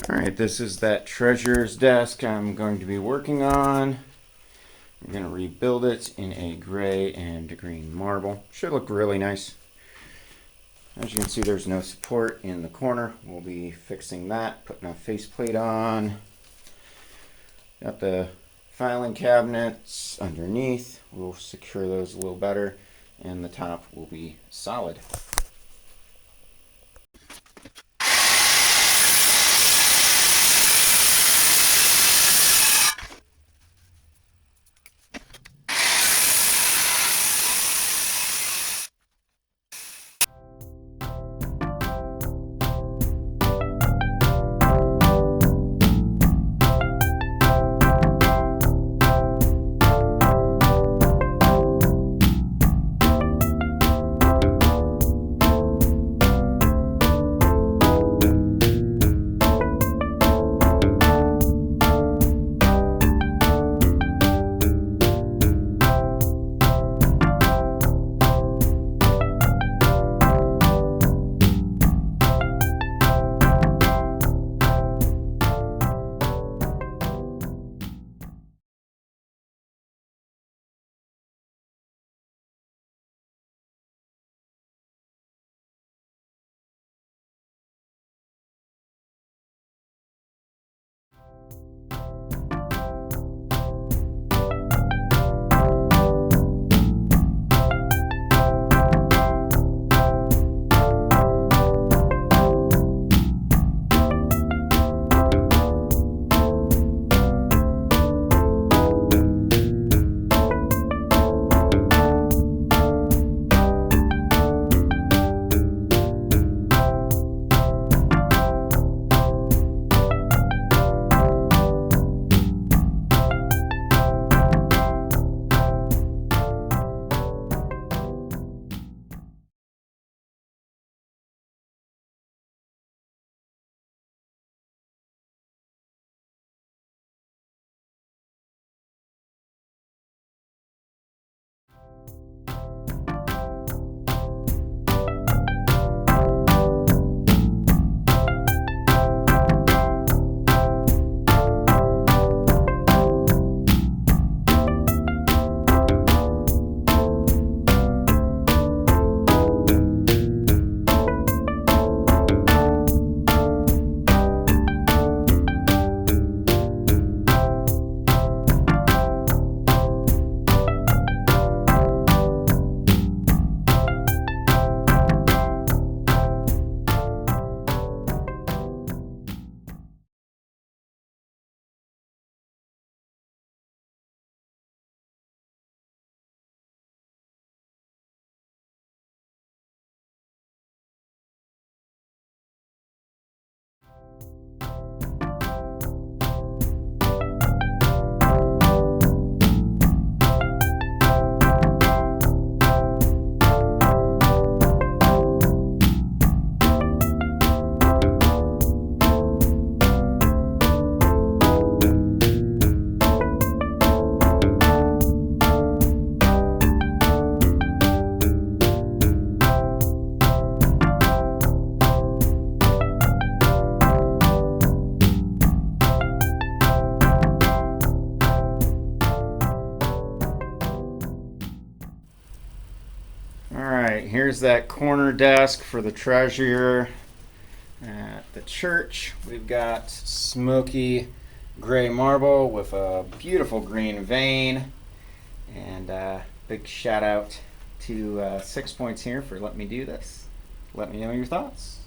Alright, this is that treasurer's desk I'm going to be working on. I'm going to rebuild it in a gray and green marble. Should look really nice. As you can see, there's no support in the corner. We'll be fixing that, putting a faceplate on. Got the filing cabinets underneath. We'll secure those a little better, and the top will be solid. Alright, here's that corner desk for the treasurer at the church. We've got smoky gray marble with a beautiful green vein. And big shout out to 6 Points here for letting me do this. Let me know your thoughts.